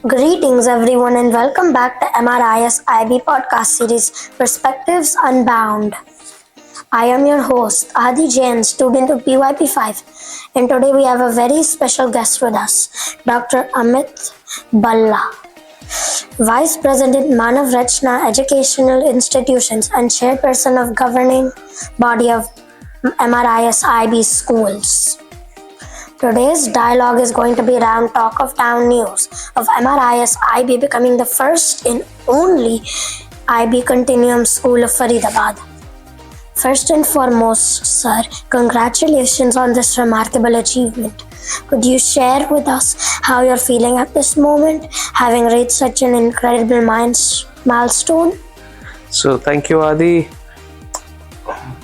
Greetings everyone and welcome back to MRIS IB podcast series Perspectives Unbound. I am your host Aadi Jain, student of PYP5, and today we have a very special guest with us, Dr. Amit Bhalla, Vice President Manav Rachna Educational Institutions and Chairperson of Governing Body of MRIS IB Schools. Today's dialogue is going to be around talk of town news of MRIS IB becoming the first and only IB Continuum School of Faridabad. First and foremost, sir, congratulations on this remarkable achievement. Could you share with us how you're feeling at this moment, having reached such an incredible milestone? So thank you, Adi.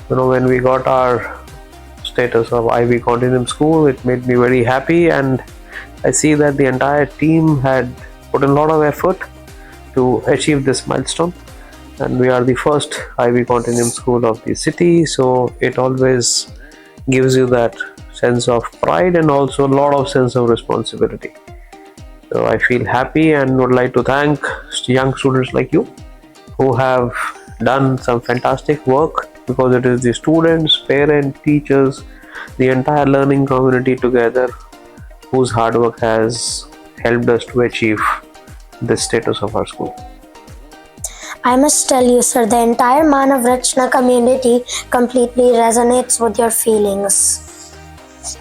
When we got our status of IB Continuum School, it made me very happy, and I see that the entire team had put in a lot of effort to achieve this milestone, and we are the first IB Continuum School of the city, so it always gives you that sense of pride and also a lot of sense of responsibility. So I feel happy and would like to thank young students like you who have done some fantastic work, because it is the students, parents, teachers, the entire learning community together whose hard work has helped us to achieve this status of our school. I must tell you, sir, the entire Manav Rachna community completely resonates with your feelings.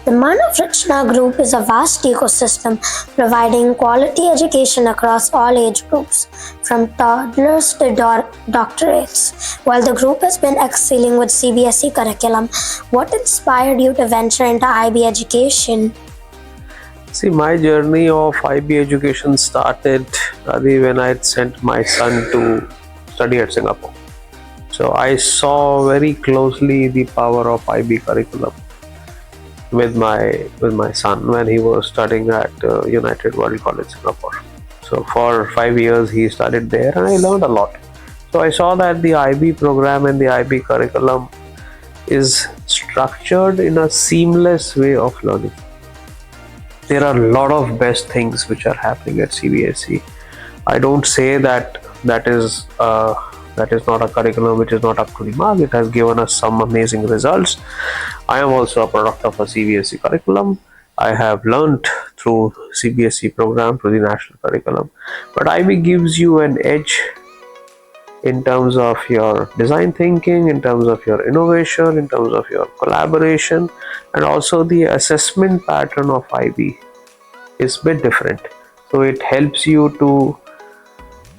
The Manav Rachna group is a vast ecosystem providing quality education across all age groups, from toddlers to doctorates. While the group has been excelling with CBSE curriculum, what inspired you to venture into IB education? See, my journey of IB education started when I had sent my son to study at Singapore. So I saw very closely the power of IB curriculum with my son when he was studying at United World College Singapore. So for 5 years he studied there, and I learned a lot. So I saw that the IB program and the IB curriculum is structured in a seamless way of learning. There are a lot of best things which are happening at CBSE. I don't say that is not a curriculum which is not up to the mark. It has given us some amazing results. I am also a product of a CBSE curriculum. I have learnt through CBSE program, through the national curriculum. But IB gives you an edge in terms of your design thinking, in terms of your innovation, in terms of your collaboration, and also the assessment pattern of IB is a bit different. So it helps you to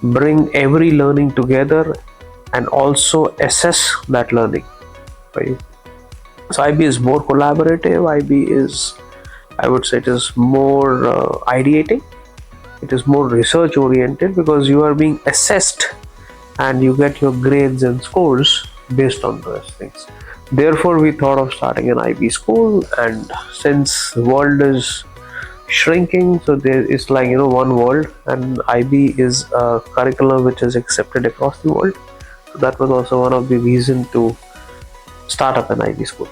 bring every learning together and also assess that learning for you. So IB is more collaborative. IB is, I would say, it is more ideating. It is more research oriented, because you are being assessed and you get your grades and scores based on those things. Therefore, we thought of starting an IB school, and since the world is shrinking, so there is one world, and IB is a curriculum which is accepted across the world. So that was also one of the reasons to start up an IB school.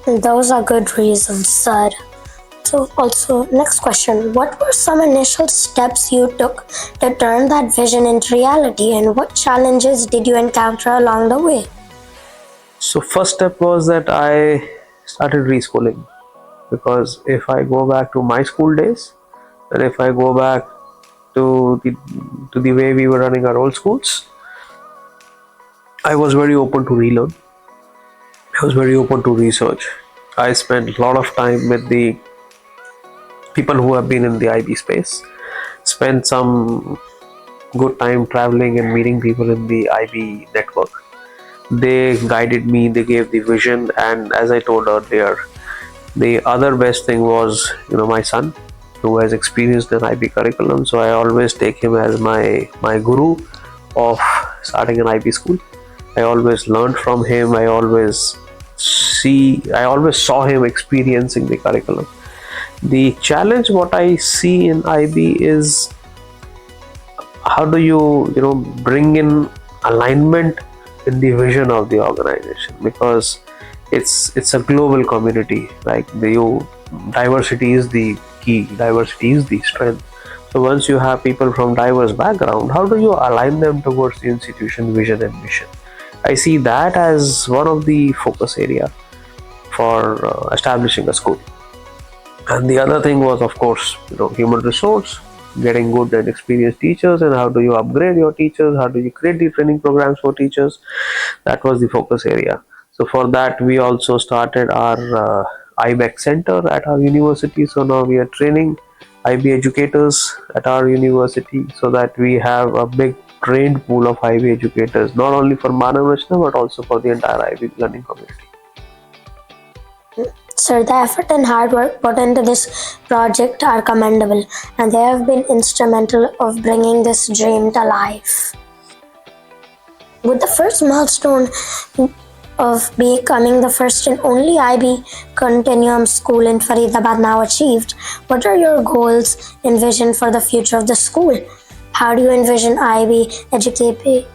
Those are good reasons, sir. So also, next question, what were some initial steps you took to turn that vision into reality, and what challenges did you encounter along the way? So first step was that I started reschooling, because if I go back to my school days, and if I go back to the way we were running our old schools, I was very open to relearn. I was very open to research. I spent a lot of time with the people who have been in the IB space, spent some good time traveling and meeting people in the IB network. They guided me, they gave the vision, and as I told earlier, the other best thing was, my son, who has experienced an IB curriculum. So I always take him as my guru of starting an IB school. I always learned from him. I always saw him experiencing the curriculum. The challenge what I see in IB is, how do you bring in alignment in the vision of the organization, because it's a global community. Like diversity is the key. Diversity is the strength. So once you have people from diverse background, how do you align them towards the institution vision and mission? I see that as one of the focus area for establishing a school. And the other thing was, of course, human resource, getting good and experienced teachers, and how do you upgrade your teachers, how do you create the training programs for teachers. That was the focus area. So for that we also started our IBEC center at our university. So now we are training IB educators at our university, so that we have a big trained pool of IB educators, not only for Manav Rachna but also for the entire IB learning community. Sir, the effort and hard work put into this project are commendable, and they have been instrumental of bringing this dream to life. With the first milestone of becoming the first and only IB Continuum School in Faridabad now achieved, what are your goals and vision for the future of the school? How do you envision IB education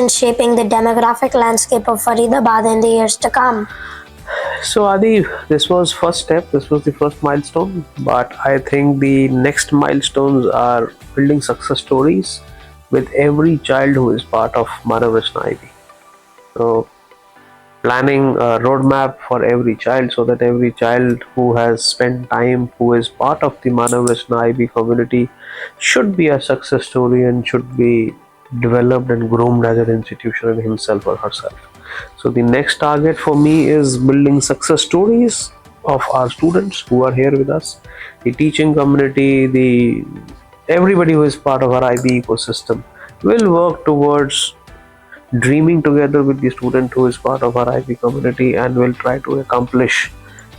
shaping the demographic landscape of Faridabad in the years to come? So Adi, this was first step, this was the first milestone, but I think the next milestones are building success stories with every child who is part of Manav Rachna IB. So planning a roadmap for every child, so that every child who has spent time, who is part of the Manav Rachna IB community, should be a success story and should be developed and groomed as an institution in himself or herself. So the next target for me is building success stories of our students who are here with us, the teaching community, everybody who is part of our IB ecosystem will work towards dreaming together with the student who is part of our IB community, and will try to accomplish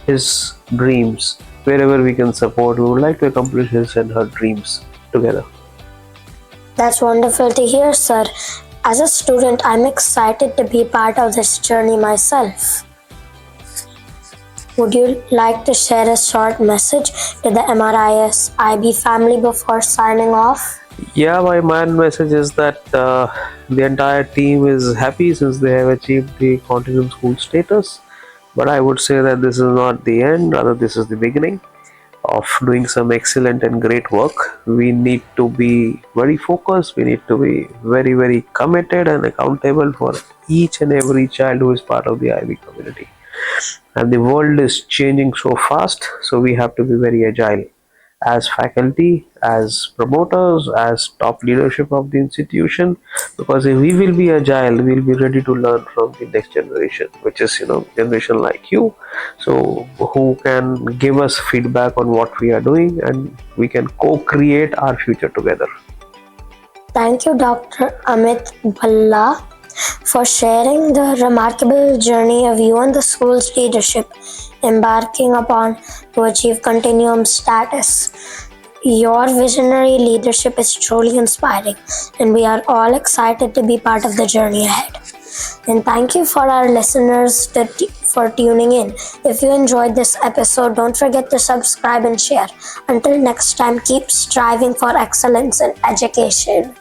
his dreams wherever we can support. We would like to accomplish his and her dreams together. That's wonderful to hear, sir. As a student, I'm excited to be part of this journey myself. Would you like to share a short message to the MRIS IB family before signing off? Yeah, my main message is that the entire team is happy since they have achieved the Continuum School status. But I would say that this is not the end, rather this is the beginning of doing some excellent and great work. We need to be very focused, we need to be very, very committed and accountable for each and every child who is part of the IB community. And the world is changing so fast, so we have to be very agile as faculty, as promoters, as top leadership of the institution, because if we will be agile, we will be ready to learn from the next generation, which is generation like you, so who can give us feedback on what we are doing, and we can co-create our future together. Thank you, Dr. Amit Bhalla, for sharing the remarkable journey of you and the school's leadership embarking upon to achieve continuum status. Your visionary leadership is truly inspiring, and we are all excited to be part of the journey ahead. And thank you for our listeners for tuning in. If you enjoyed this episode, don't forget to subscribe and share. Until next time, keep striving for excellence in education.